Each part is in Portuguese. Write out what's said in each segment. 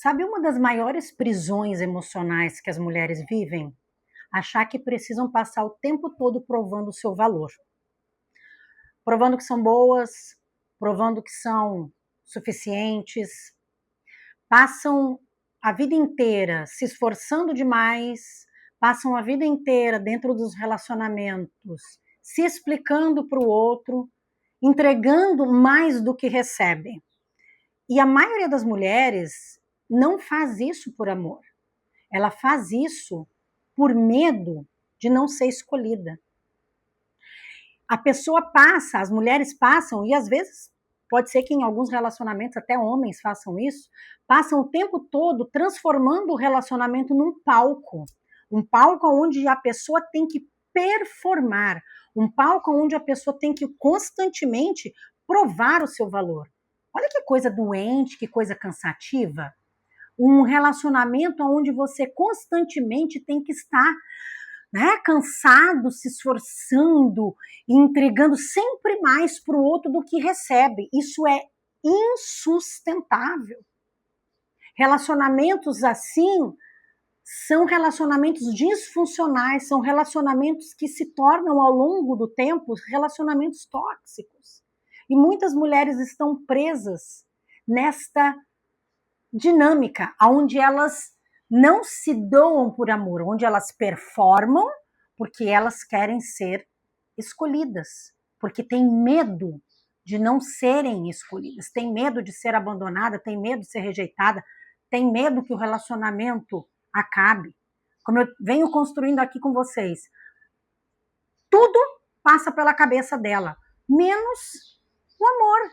Sabe uma das maiores prisões emocionais que as mulheres vivem? Achar que precisam passar o tempo todo provando o seu valor. Provando que são boas, provando que são suficientes. Passam a vida inteira se esforçando demais, passam a vida inteira dentro dos relacionamentos, se explicando para o outro, entregando mais do que recebem. E a maioria das mulheres não faz isso por amor. Ela faz isso por medo de não ser escolhida. A pessoa passa, as mulheres passam, e às vezes pode ser que em alguns relacionamentos até homens façam isso, passam o tempo todo transformando o relacionamento num palco. Um palco onde a pessoa tem que performar. Um palco onde a pessoa tem que constantemente provar o seu valor. Olha que coisa doente, que coisa cansativa. Um relacionamento onde você constantemente tem que estar, né, cansado, se esforçando, entregando sempre mais para o outro do que recebe. Isso é insustentável. Relacionamentos assim são relacionamentos disfuncionais, são relacionamentos que se tornam ao longo do tempo relacionamentos tóxicos. E muitas mulheres estão presas nesta dinâmica, onde elas não se doam por amor, onde elas performam porque elas querem ser escolhidas, porque têm medo de não serem escolhidas, têm medo de ser abandonada, têm medo de ser rejeitada, têm medo que o relacionamento acabe. Como eu venho construindo aqui com vocês, tudo passa pela cabeça dela, menos o amor,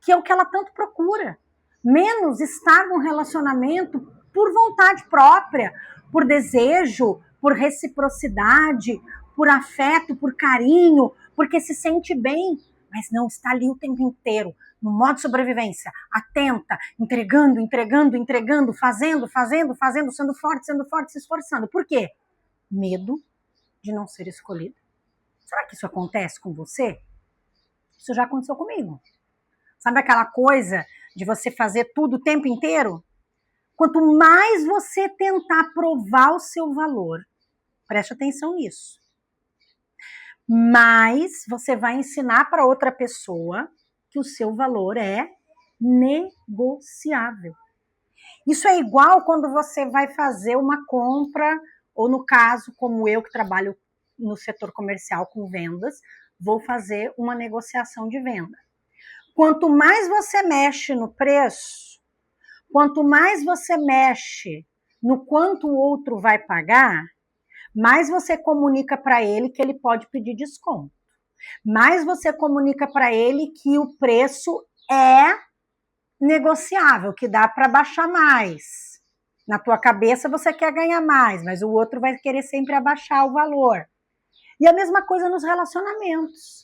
que é o que ela tanto procura. Menos estar num relacionamento por vontade própria, por desejo, por reciprocidade, por afeto, por carinho, porque se sente bem, mas não está ali o tempo inteiro, no modo sobrevivência, atenta, entregando, fazendo, sendo forte, se esforçando. Por quê? Medo de não ser escolhida. Será que isso acontece com você? Isso já aconteceu comigo. Sabe aquela coisa de você fazer tudo o tempo inteiro? Quanto mais você tentar provar o seu valor, preste atenção nisso, mais você vai ensinar para outra pessoa que o seu valor é negociável. Isso é igual quando você vai fazer uma compra, ou no caso, como eu que trabalho no setor comercial com vendas, vou fazer uma negociação de venda. Quanto mais você mexe no preço, quanto mais você mexe no quanto o outro vai pagar, mais você comunica para ele que ele pode pedir desconto. Mais você comunica para ele que o preço é negociável, que dá para baixar mais. Na tua cabeça você quer ganhar mais, mas o outro vai querer sempre abaixar o valor. E a mesma coisa nos relacionamentos.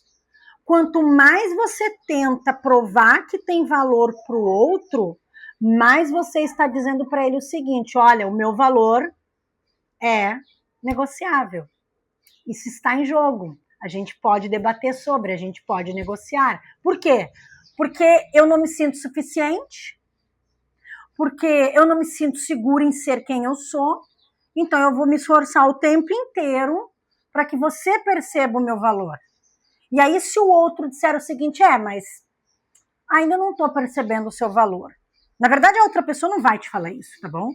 Quanto mais você tenta provar que tem valor para o outro, mais você está dizendo para ele o seguinte: olha, o meu valor é negociável. Isso está em jogo. A gente pode debater sobre, a gente pode negociar. Por quê? Porque eu não me sinto suficiente, porque eu não me sinto segura em ser quem eu sou, então eu vou me esforçar o tempo inteiro para que você perceba o meu valor. E aí, se o outro disser o seguinte, mas ainda não estou percebendo o seu valor. Na verdade, a outra pessoa não vai te falar isso, tá bom?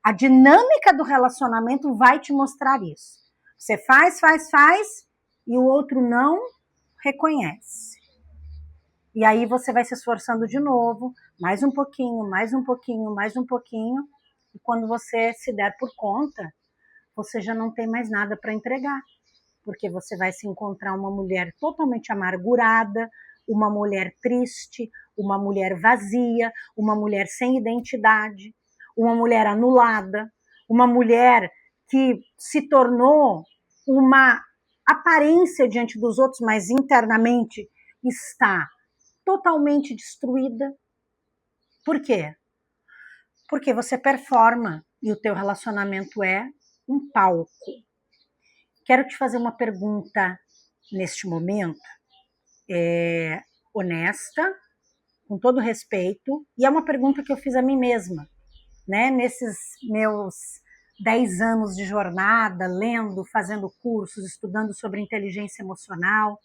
A dinâmica do relacionamento vai te mostrar isso. Você faz, e o outro não reconhece. E aí você vai se esforçando de novo, mais um pouquinho, e quando você se der por conta, você já não tem mais nada para entregar. Porque você vai se encontrar uma mulher totalmente amargurada, uma mulher triste, uma mulher vazia, uma mulher sem identidade, uma mulher anulada, uma mulher que se tornou uma aparência diante dos outros, mas internamente está totalmente destruída. Por quê? Porque você performa e o teu relacionamento é um palco. Quero te fazer uma pergunta neste momento, honesta, com todo respeito, e é uma pergunta que eu fiz a mim mesma, né? Nesses meus 10 anos de jornada, lendo, fazendo cursos, estudando sobre inteligência emocional,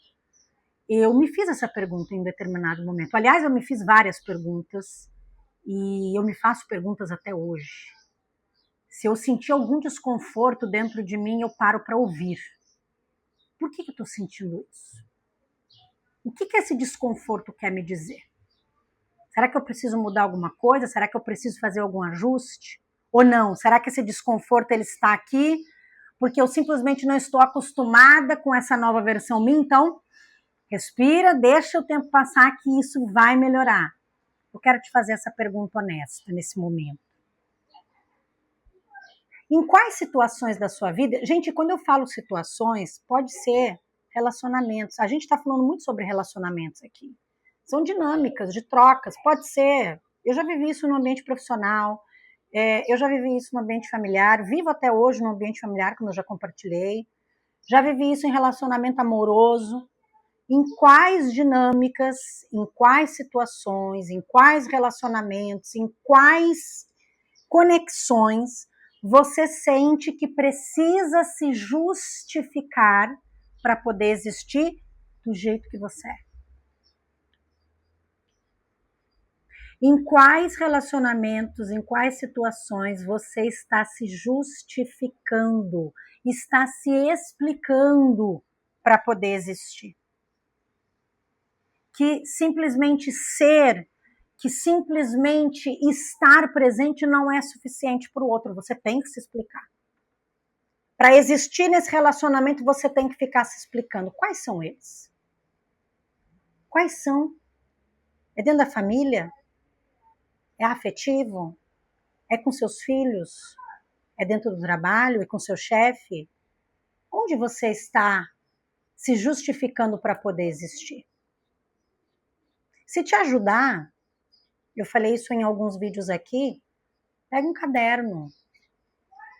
eu me fiz essa pergunta em determinado momento. Aliás, eu me fiz várias perguntas, e eu me faço perguntas até hoje. Se eu sentir algum desconforto dentro de mim, eu paro para ouvir. Por que eu estou sentindo isso? O que esse desconforto quer me dizer? Será que eu preciso mudar alguma coisa? Será que eu preciso fazer algum ajuste? Ou não? Será que esse desconforto ele está aqui porque eu simplesmente não estou acostumada com essa nova versão minha? Então, respira, deixa o tempo passar que isso vai melhorar. Eu quero te fazer essa pergunta honesta nesse momento. Em quais situações da sua vida... Gente, quando eu falo situações, pode ser relacionamentos. A gente está falando muito sobre relacionamentos aqui. São dinâmicas de trocas. Pode ser... Eu já vivi isso no ambiente profissional, eu já vivi isso no ambiente familiar, vivo até hoje no ambiente familiar, como eu já compartilhei. Já vivi isso em relacionamento amoroso. Em quais dinâmicas, em quais situações, em quais relacionamentos, em quais conexões você sente que precisa se justificar para poder existir do jeito que você é? Em quais relacionamentos, em quais situações você está se justificando, está se explicando para poder existir? Que simplesmente ser, que simplesmente estar presente não é suficiente para o outro, você tem que se explicar. Para existir nesse relacionamento, você tem que ficar se explicando. Quais são eles? Quais são? É dentro da família? É afetivo? É com seus filhos? É dentro do trabalho? É com seu chefe? Onde você está se justificando para poder existir? Se te ajudar, eu falei isso em alguns vídeos aqui, pega um caderno,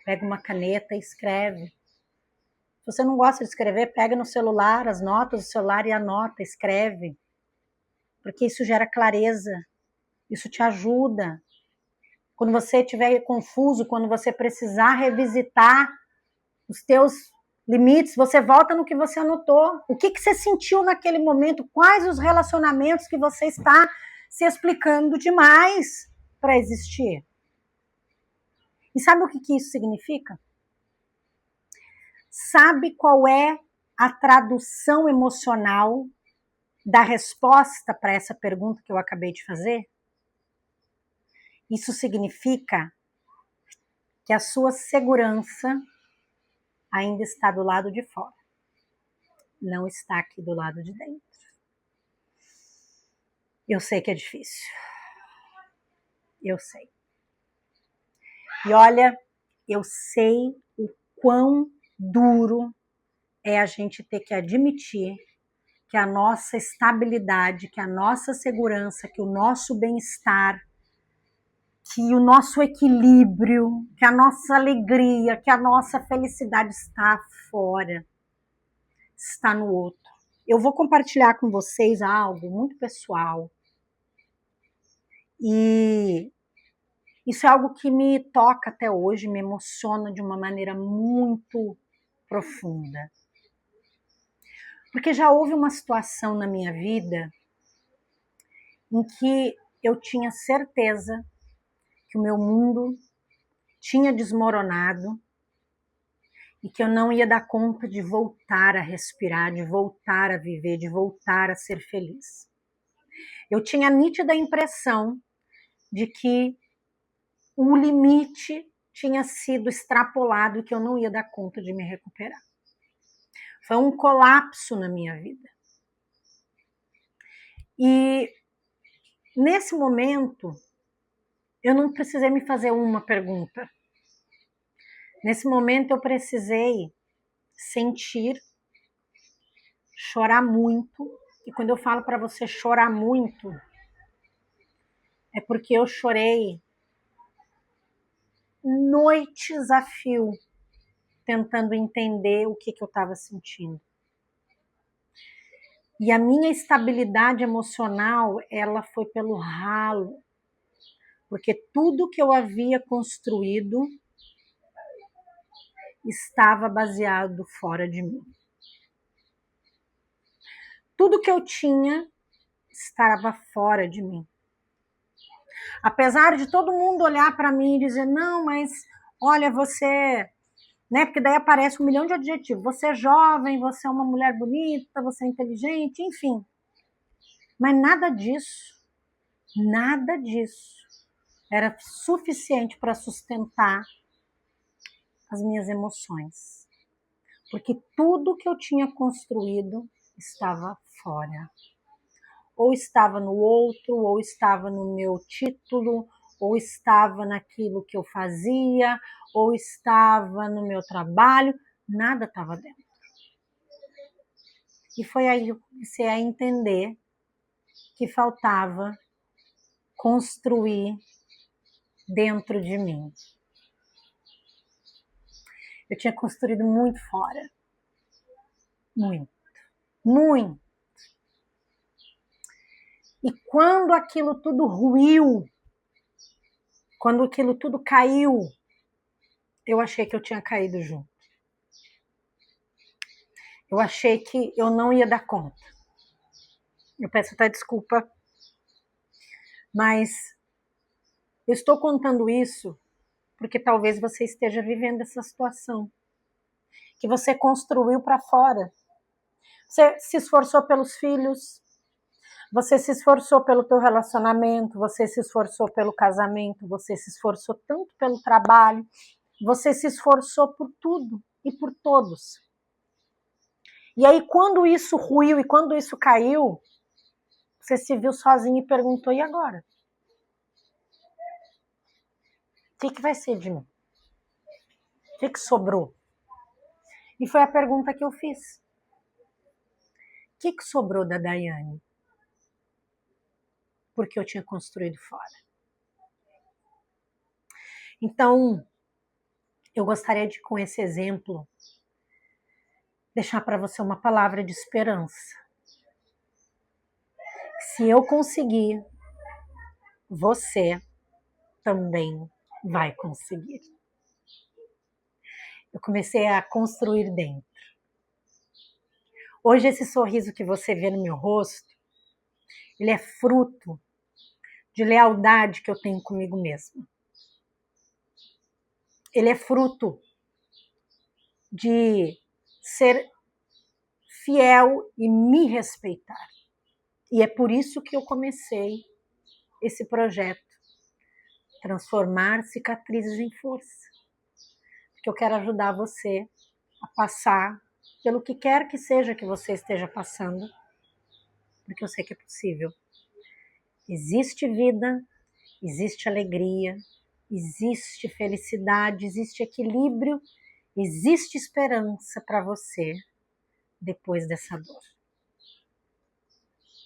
pega uma caneta e escreve. Se você não gosta de escrever, pega no celular as notas do celular e anota, escreve. Porque isso gera clareza, isso te ajuda. Quando você estiver confuso, quando você precisar revisitar os teus limites, você volta no que você anotou. O que você sentiu naquele momento? Quais os relacionamentos que você está se explicando demais para existir? E sabe o que isso significa? Sabe qual é a tradução emocional da resposta para essa pergunta que eu acabei de fazer? Isso significa que a sua segurança ainda está do lado de fora, não está aqui do lado de dentro. Eu sei que é difícil. Eu sei. E olha, eu sei o quão duro é a gente ter que admitir que a nossa estabilidade, que a nossa segurança, que o nosso bem-estar, que o nosso equilíbrio, que a nossa alegria, que a nossa felicidade está fora, está no outro. Eu vou compartilhar com vocês algo muito pessoal. E isso é algo que me toca até hoje, me emociona de uma maneira muito profunda. Porque já houve uma situação na minha vida em que eu tinha certeza que o meu mundo tinha desmoronado e que eu não ia dar conta de voltar a respirar, de voltar a viver, de voltar a ser feliz. Eu tinha a nítida impressão de que o limite tinha sido extrapolado e que eu não ia dar conta de me recuperar. Foi um colapso na minha vida. E nesse momento, eu não precisei me fazer uma pergunta. Nesse momento, eu precisei sentir, chorar muito. E quando eu falo para você chorar muito, é porque eu chorei noites a fio, tentando entender o que eu estava sentindo. E a minha estabilidade emocional, ela foi pelo ralo, porque tudo que eu havia construído estava baseado fora de mim. Tudo que eu tinha estava fora de mim. Apesar de todo mundo olhar para mim e dizer, não, mas olha, você... Né? Porque daí aparece 1 milhão de adjetivos. Você é jovem, você é uma mulher bonita, você é inteligente, enfim. Mas nada disso era suficiente para sustentar as minhas emoções. Porque tudo que eu tinha construído estava fora. Ou estava no outro, ou estava no meu título, ou estava naquilo que eu fazia, ou estava no meu trabalho, nada estava dentro. E foi aí que eu comecei a entender que faltava construir dentro de mim. Eu tinha construído muito fora. Muito. Muito. E quando aquilo tudo ruiu, quando aquilo tudo caiu, eu achei que eu tinha caído junto. Eu achei que eu não ia dar conta. Eu peço até desculpa, mas eu estou contando isso porque talvez você esteja vivendo essa situação que você construiu para fora. Você se esforçou pelos filhos, você se esforçou pelo teu relacionamento, você se esforçou pelo casamento, você se esforçou tanto pelo trabalho, você se esforçou por tudo e por todos. E aí quando isso ruiu e quando isso caiu, você se viu sozinho e perguntou, e agora? O que vai ser de mim? O que sobrou? E foi a pergunta que eu fiz. O que sobrou da Daiane? Porque eu tinha construído fora. Então, eu gostaria de, com esse exemplo, deixar para você uma palavra de esperança. Se eu conseguir, você também vai conseguir. Eu comecei a construir dentro. Hoje esse sorriso que você vê no meu rosto, ele é fruto de lealdade que eu tenho comigo mesma. Ele é fruto de ser fiel e me respeitar. E é por isso que eu comecei esse projeto, transformar cicatrizes em força. Porque eu quero ajudar você a passar pelo que quer que seja que você esteja passando, porque eu sei que é possível. Existe vida, existe alegria, existe felicidade, existe equilíbrio, existe esperança para você depois dessa dor.